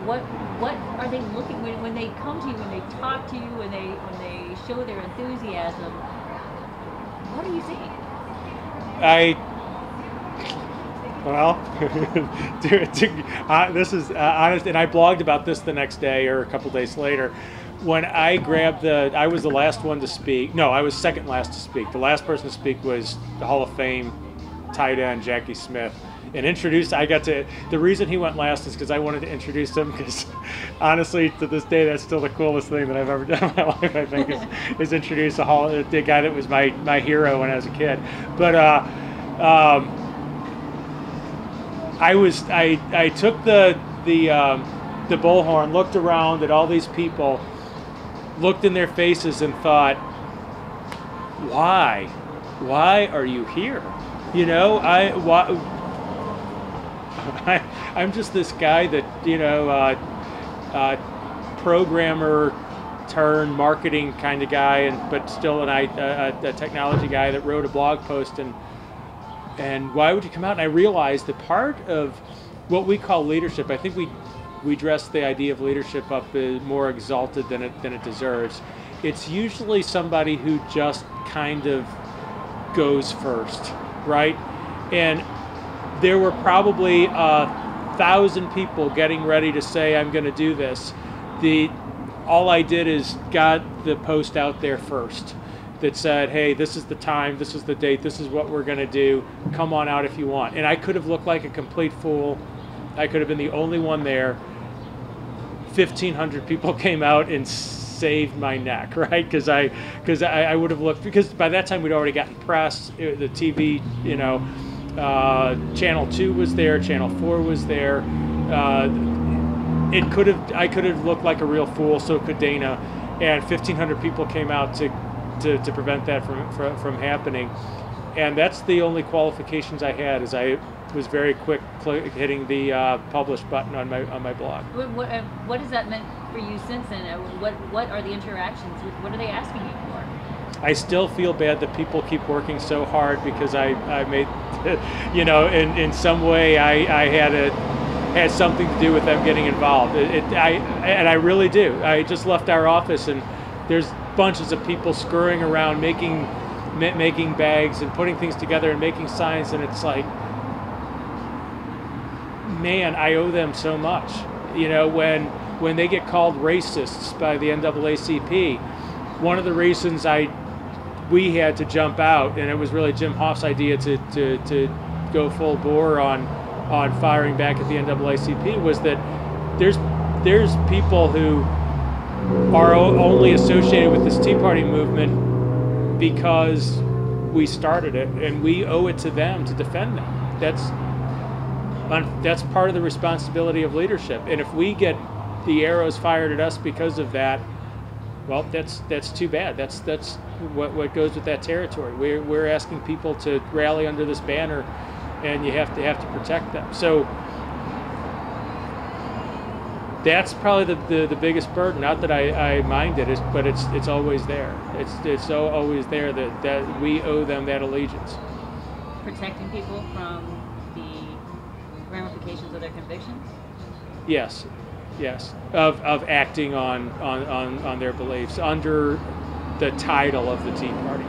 what are they looking when they come to you, when they talk to you, when they show their enthusiasm? What are you seeing? Well, this is honest, and I blogged about this the next day or a couple days later. When I grabbed I was the last one to speak. No, I was second last to speak. The last person to speak was the Hall of Fame tight end Jackie Smith. And the reason he went last is because I wanted to introduce him, because honestly, to this day, that's still the coolest thing that I've ever done in my life, I think, is introduce the guy that was my hero when I was a kid. But I took the bullhorn, looked around at all these people, looked in their faces and thought, why are you here? You know, I'm just this guy that, programmer turned marketing kind of guy, but still a technology guy that wrote a blog post, and why would you come out? And I realized that part of what we call leadership, I think we dress the idea of leadership up as more exalted than it deserves. It's usually somebody who just kind of goes first, right? And there were probably 1,000 people getting ready to say, I'm going to do this. All I did is got the post out there first that said, hey, this is the time, this is the date, this is what we're going to do. Come on out if you want. And I could have looked like a complete fool. I could have been the only one there. 1,500 people came out and saved my neck, right? Because I would have looked, because by that time we'd already gotten press, the TV, Channel 2 was there, Channel 4 was there. I could have looked like a real fool, so could Dana, and 1,500 people came out to prevent that from happening. And that's the only qualifications I had, is I was very quick hitting the publish button on my blog. What has that meant for you since then? What are the interactions? What are they asking you for? I still feel bad that people keep working so hard, because I made, in some way I had something to do with them getting involved. I really do. I just left our office, and there's bunches of people scurrying around making bags and putting things together and making signs, and it's like, man, I owe them so much. When they get called racists by the NAACP, one of the reasons we had to jump out, and it was really Jim Hoff's idea to go full bore on firing back at the NAACP, was that there's people who are only associated with this Tea Party movement because we started it, and we owe it to them to defend them. That's part of the responsibility of leadership. And if we get the arrows fired at us because of that, well, that's too bad. That's what goes with that territory. We're asking people to rally under this banner, and you have to protect them. So that's probably the biggest burden. Not that I mind it, but it's always there. It's always there that we owe them that allegiance. Protecting people from the ramifications of their convictions? Yes. Of acting on their beliefs under the title of the Tea Party.